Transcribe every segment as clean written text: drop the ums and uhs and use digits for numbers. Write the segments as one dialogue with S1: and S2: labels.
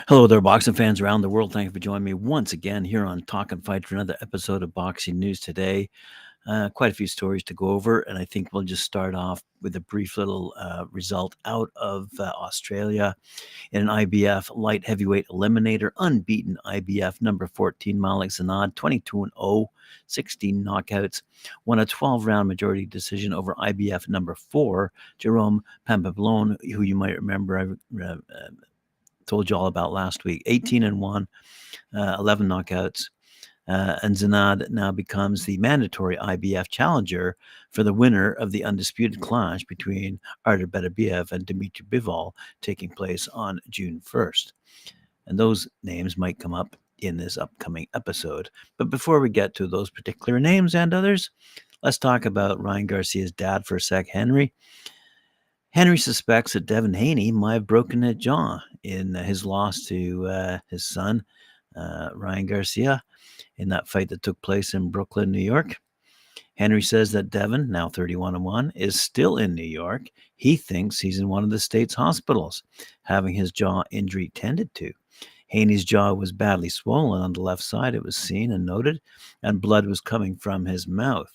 S1: Hello there, boxing fans around the world. Thank you for joining me once again here on Talkin' Fight for another episode of Boxing News today. Quite a few stories to go over, and I think we'll just start off with a brief little result out of Australia in an IBF light heavyweight eliminator. Unbeaten IBF number 14, Malik Zanad, 22-0, 16 knockouts, won a 12-round majority decision over IBF number 4, Jerome Pampablon, who you might remember I told you all about last week. 18-1, 11 knockouts. And Zanad now becomes the mandatory IBF challenger for the winner of the undisputed clash between Artur Beterbiev and Dmitry Bivol, taking place on June 1st. And those names might come up in this upcoming episode. But before we get to those particular names and others, let's talk about Ryan Garcia's dad for a sec, Henry. Henry suspects that Devin Haney might have broken his jaw in his loss to his son, Ryan Garcia, in that fight that took place in Brooklyn, New York. Henry says that Devin, now 31-1, is still in New York. He thinks he's in one of the state's hospitals, having his jaw injury tended to. Haney's jaw was badly swollen on the left side, it was seen and noted, and blood was coming from his mouth.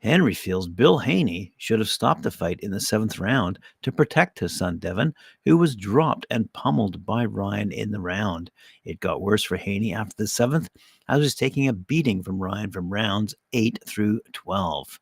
S1: Henry feels Bill Haney should have stopped the fight in the 7th round to protect his son Devin, who was dropped and pummeled by Ryan in the round. It got worse for Haney after the 7th, as he was taking a beating from Ryan from rounds 8 through 12.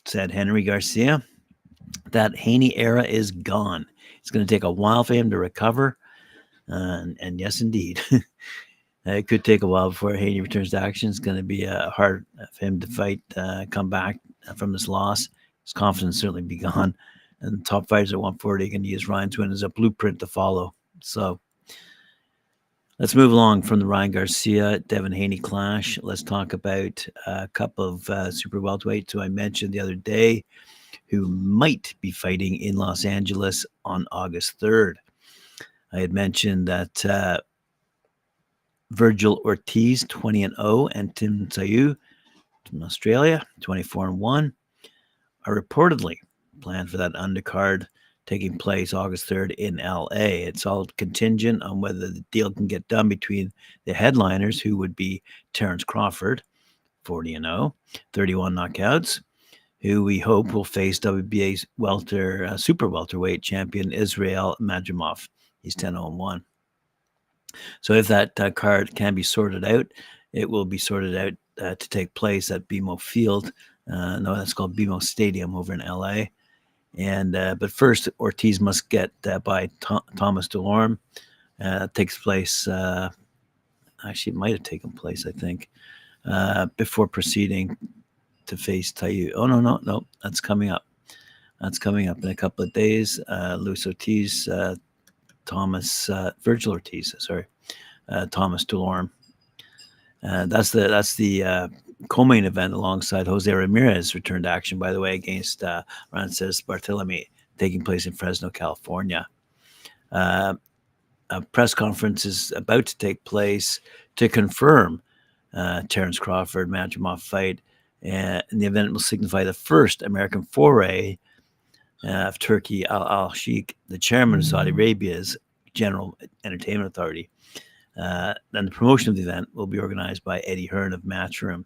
S1: Said Henry Garcia, that Haney era is gone. It's going to take a while for him to recover, and yes, indeed. It could take a while before Haney returns to action. It's going to be hard for him to fight, come back from this loss. His confidence certainly be gone. And top fighters at 140 are going to use Ryan's win as a blueprint to follow. So let's move along from the Ryan Garcia, Devin Haney clash. Let's talk about a couple of super welterweights who I mentioned the other day who might be fighting in Los Angeles on August 3rd. I had mentioned that Vergil Ortiz, 20-0, and Tim Tysyu from Australia, 24-1, are reportedly planned for that undercard taking place August 3rd in LA. It's all contingent on whether the deal can get done between the headliners, who would be Terence Crawford, 40-0, 31 knockouts, who we hope will face WBA's super welterweight champion Israel Madrimov. He's 10-1. So if that card can be sorted out, it will be sorted out to take place at BMO Field. No, that's called BMO Stadium over in LA. And but first, Ortiz must get by Thomas Delorme. Takes place. Actually, it might have taken place, I think, before proceeding to face Tysyu. Oh no, that's coming up. That's coming up in a couple of days. Luis Ortiz. Vergil Ortiz, Thomas Delorme. That's the co-main event alongside Jose Ramirez returned to action, by the way, against Frances Barthelemy, taking place in Fresno, California. A press conference is about to take place to confirm Terence Crawford Madrimov fight, and the event will signify the first American foray of Turkey Al Sheikh, the chairman of Saudi Arabia's General Entertainment Authority. And the promotion of the event will be organized by Eddie Hearn of Matchroom.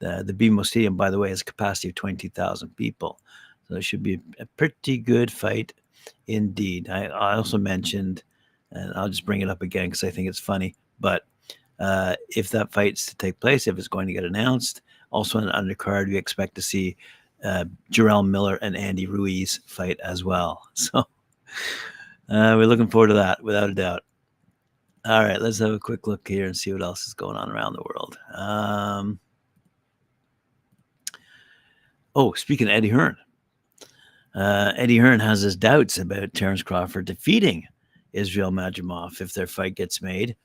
S1: The BMO Stadium, by the way, has a capacity of 22,000 people. So it should be a pretty good fight indeed. I also mentioned, and I'll just bring it up again because I think it's funny, but if that fight's to take place, if it's going to get announced, also on the undercard, we expect to see Jarrell Miller and Andy Ruiz fight as well. So we're looking forward to that, without a doubt. All right, let's have a quick look here and see what else is going on around the world. Speaking of Eddie Hearn. Eddie Hearn has his doubts about Terence Crawford defeating Israel Madrimov if their fight gets made.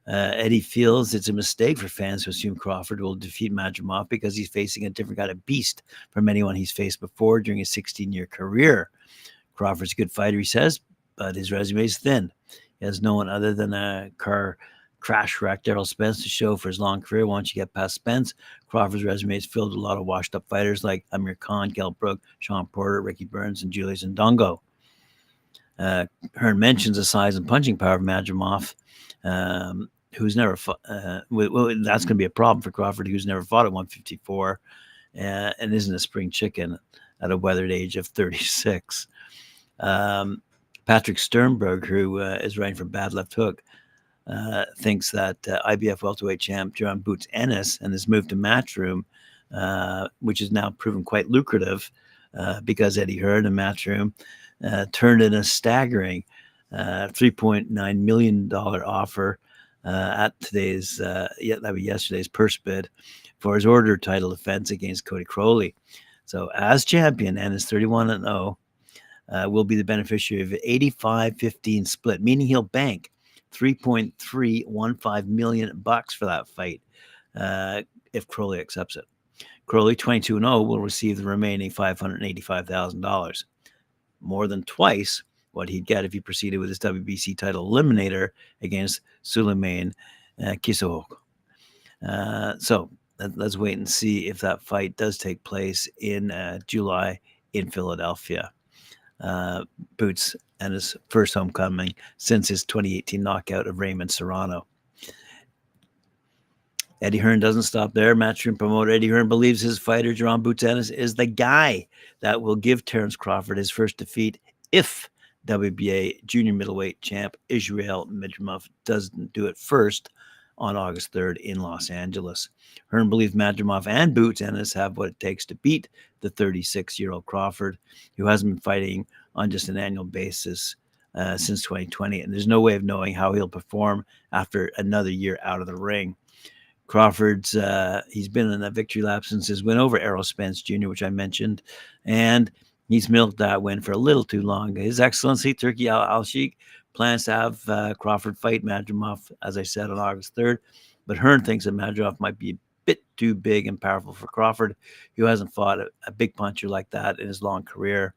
S1: Eddie feels it's a mistake for fans to assume Crawford will defeat Madrimov because he's facing a different kind of beast from anyone he's faced before during his 16-year career. Crawford's a good fighter, he says, but his resume is thin. He has no one other than a car crash wreck Daryl Spence to show for his long career. Once you get past Spence, Crawford's resume is filled with a lot of washed-up fighters like Amir Khan, Kell Brook, Sean Porter, Ricky Burns, and Julius Ndongo. Hearn mentions the size and punching power of Madrimov, who's never fought. That's going to be a problem for Crawford, who's never fought at 154 and isn't a spring chicken at a weathered age of 36. Patrick Sternberg, who is writing for Bad Left Hook, thinks that IBF welterweight champ Jaron boots Ennis and his move to Matchroom, which is now proven quite lucrative because Eddie Hearn and Matchroom turned in a staggering $3.9 million offer at yesterday's purse bid for his order title defense against Cody Crowley. So as champion, Ennis 31-0 will be the beneficiary of an 85-15 split, meaning he'll bank $3.315 million for that fight if Crowley accepts it. Crowley, 22-0, will receive the remaining $585,000, more than twice what he'd get if he proceeded with his WBC title eliminator against Suleiman Kissohok. So let's wait and see if that fight does take place in July in Philadelphia. Boots and his first homecoming since his 2018 knockout of Raymond Serrano. Eddie Hearn doesn't stop there. Matchroom promoter Eddie Hearn believes his fighter, Jaron Boots Ennis, is the guy that will give Terence Crawford his first defeat if WBA junior middleweight champ Israel Madrimov doesn't do it first on August 3rd in Los Angeles. Hearn believes Madrimov and Boots Ennis have what it takes to beat the 36-year-old Crawford, who hasn't been fighting on just an annual basis since 2020, and there's no way of knowing how he'll perform after another year out of the ring. Crawford's he's been in a victory lap since his win over Errol Spence Jr., which I mentioned, and he's milked that win for a little too long. His Excellency Turki Al-Sheikh plans to have Crawford fight Madrimov, as I said, on August 3rd, but Hearn thinks that Madrimov might be a bit too big and powerful for Crawford, who hasn't fought a big puncher like that in his long career.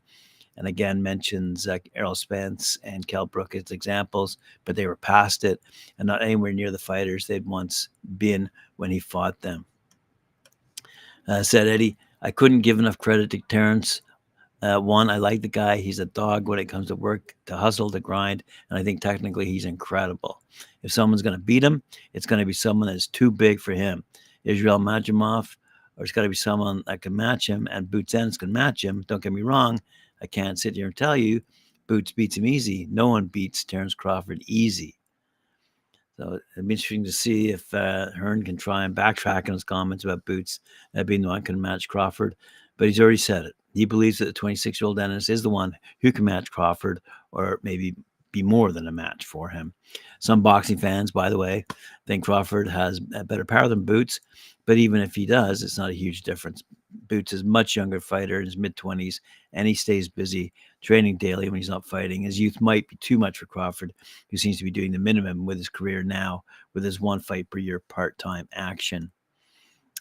S1: And again, mentions Errol Spence and Kell Brook as examples, but they were past it and not anywhere near the fighters they'd once been when he fought them. Said Eddie, I couldn't give enough credit to Terence. One, I like the guy. He's a dog when it comes to work, to hustle, to grind, and I think technically he's incredible. If someone's going to beat him, it's going to be someone that's too big for him. Israel Madrimov, or it's got to be someone that can match him, and Boots Ennis can match him. Don't get me wrong. I can't sit here and tell you Boots beats him easy. No one beats Terence Crawford easy. So it'd be interesting to see if Hearn can try and backtrack on his comments about Boots being the one who can match Crawford. But he's already said it. He believes that the 26-year-old Ennis is the one who can match Crawford, or maybe be more than a match for him. Some boxing fans, by the way, think Crawford has a better power than Boots, but even if he does, it's not a huge difference. Boots is a much younger fighter in his mid-20s, and he stays busy training daily when he's not fighting. His youth might be too much for Crawford, who seems to be doing the minimum with his career now, with his one fight per year part-time action.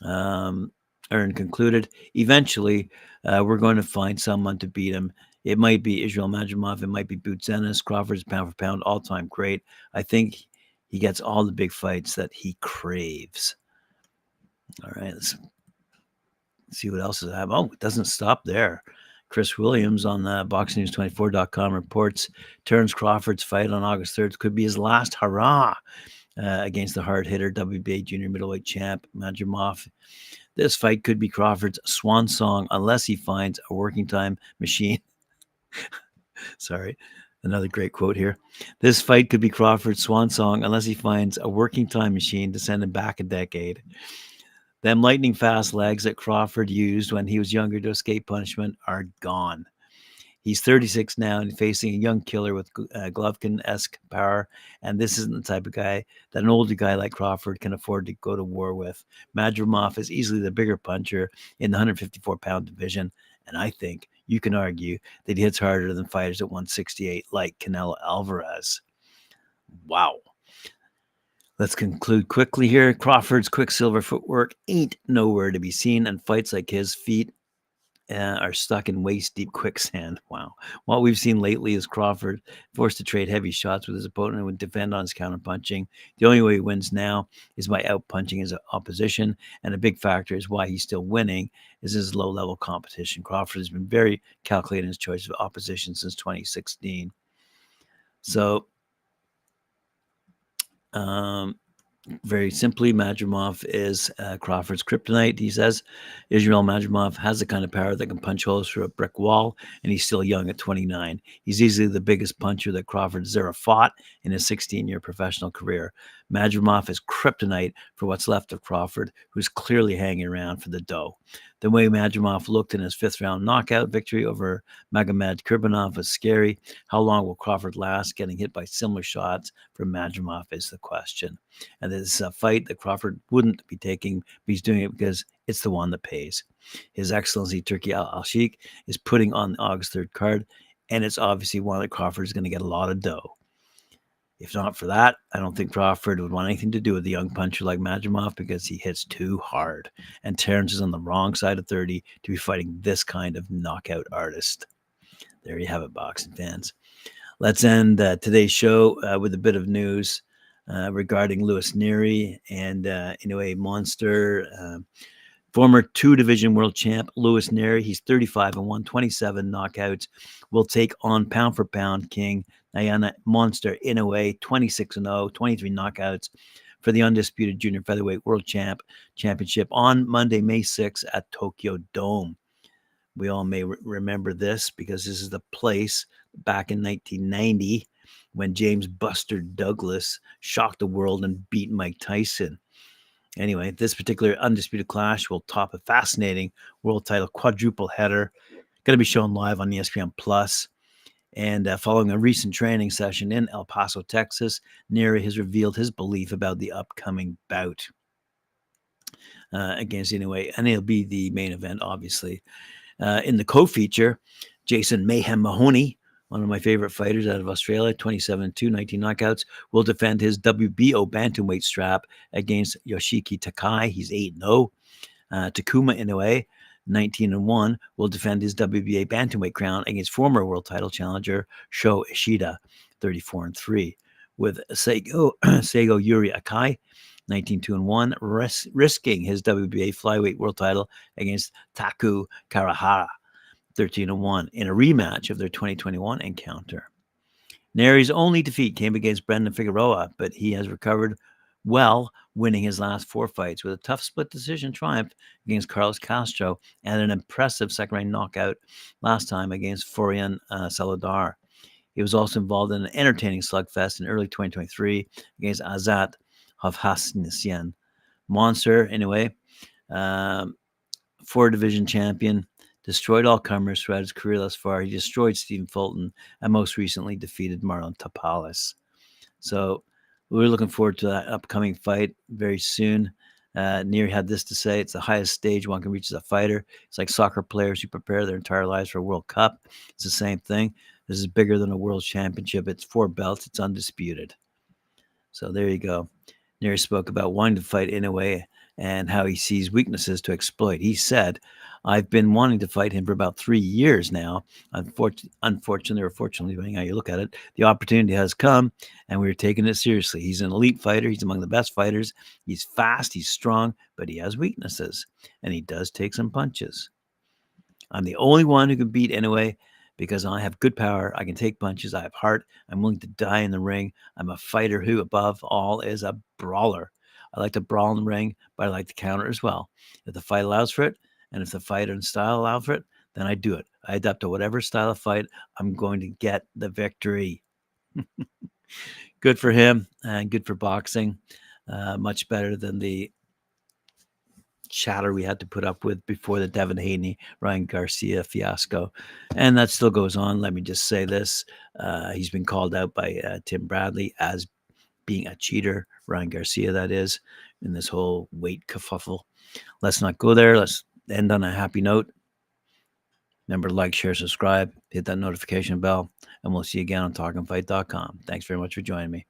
S1: Hearn concluded, eventually, we're going to find someone to beat him. It might be Israel Madrimov. It might be Boots Ennis. Crawford's pound for pound all-time great. I think he gets all the big fights that he craves. All right, let's see what else is happening. Oh, it doesn't stop there. Chris Williams on BoxingNews24.com reports Terence Crawford's fight on August 3rd could be his last hurrah against the hard-hitter WBA junior middleweight champ Madrimov. This fight could be Crawford's swan song unless he finds a working time machine. Sorry, another great quote here. This fight could be Crawford's swan song unless he finds a working time machine to send him back a decade. Them lightning fast legs that Crawford used when he was younger to escape punishment are gone. He's 36 now and facing a young killer with Golovkin-esque power, and this isn't the type of guy that an older guy like Crawford can afford to go to war with. Madrimov is easily the bigger puncher in the 154-pound division, and I think you can argue that he hits harder than fighters at 168 like Canelo Alvarez. Wow. Let's conclude quickly here. Crawford's quicksilver footwork ain't nowhere to be seen, and fights like his feet are stuck in waist-deep quicksand. Wow. What we've seen lately is Crawford forced to trade heavy shots with his opponent and would defend on his counterpunching. The only way he wins now is by outpunching his opposition, and a big factor is why he's still winning is his low-level competition. Crawford has been very calculated in his choice of opposition since 2016. So, very simply, Madrimov is Crawford's kryptonite. He says Israel Madrimov has the kind of power that can punch holes through a brick wall, and he's still young at 29. He's easily the biggest puncher that Crawford has ever fought in his 16-year professional career. Madrimov is kryptonite for what's left of Crawford, who's clearly hanging around for the dough. The way Madrimov looked in his fifth-round knockout victory over Magomed Kurbanov was scary. How long will Crawford last getting hit by similar shots from Madrimov is the question. And this is a fight that Crawford wouldn't be taking, but he's doing it because it's the one that pays. His Excellency Turki Al-Sheikh is putting on the August 3rd card, and it's obviously one that Crawford is going to get a lot of dough. If not for that, I don't think Crawford would want anything to do with a young puncher like Madrimov because he hits too hard. And Terrence is on the wrong side of 30 to be fighting this kind of knockout artist. There you have it, boxing fans. Let's end today's show with a bit of news regarding Luis Nery and Inoue monster. Former 2-division world champ Luis Nery, he's 35-1, 27 knockouts, will take on pound for pound king Naoya monster Inoue, 26-0, 23 knockouts for the undisputed junior featherweight world championship on Monday, May 6th at Tokyo Dome. We all may remember this because this is the place back in 1990 when James Buster Douglas shocked the world and beat Mike Tyson. Anyway, this particular undisputed clash will top a fascinating world title quadruple header. Going to be shown live on ESPN Plus. And following a recent training session in El Paso, Texas, Nery has revealed his belief about the upcoming bout against Inoue, and it'll be the main event, obviously. In the co-feature, Jason Mayhem Mahoney, one of my favorite fighters out of Australia, 27-2, 19 knockouts, will defend his WBO bantamweight strap against Yoshiki Takai. He's 8-0. Takuma Inoue, 19-1, will defend his WBA bantamweight crown against former world title challenger Sho Ishida, 34-3. With Seigo Yuri Akai, 19-2-1, risking his WBA flyweight world title against Taku Karahara, 13-1, in a rematch of their 2021 encounter. Nery's only defeat came against Brendan Figueroa, but he has recovered well, winning his last 4 fights with a tough split decision triumph against Carlos Castro and an impressive second-round knockout last time against Florian Saludar. He was also involved in an entertaining slugfest in early 2023 against Azat Hovhannissian. Monster, anyway, 4-division champion, destroyed all comers throughout his career thus far. He destroyed Stephen Fulton and most recently defeated Marlon Tapales. So we're looking forward to that upcoming fight very soon. Nery had this to say: it's the highest stage one can reach as a fighter. It's like soccer players who prepare their entire lives for a World Cup. It's the same thing. This is bigger than a world championship. It's 4 belts. It's undisputed. So there you go. Nery spoke about wanting to fight Inoue and how he sees weaknesses to exploit. He said, I've been wanting to fight him for about 3 years now. Unfortunately, or fortunately, depending how you look at it, the opportunity has come, and we're taking it seriously. He's an elite fighter. He's among the best fighters. He's fast. He's strong, but he has weaknesses, and he does take some punches. I'm the only one who can beat Inoue because I have good power. I can take punches. I have heart. I'm willing to die in the ring. I'm a fighter who, above all, is a brawler. I like to brawl in the ring, but I like to counter as well. If the fight allows for it, and if the fighter and style allow for it, then I do it. I adapt to whatever style of fight. I'm going to get the victory. Good for him and good for boxing. Much better than the chatter we had to put up with before the Devin Haney, Ryan Garcia fiasco. And that still goes on. Let me just say this. He's been called out by Tim Bradley as being a cheater, Ryan Garcia, that is, in this whole weight kerfuffle. Let's not go there. Let's end on a happy note. Remember to like, share, subscribe, hit that notification bell, and we'll see you again on talkinfight.com. Thanks very much for joining me.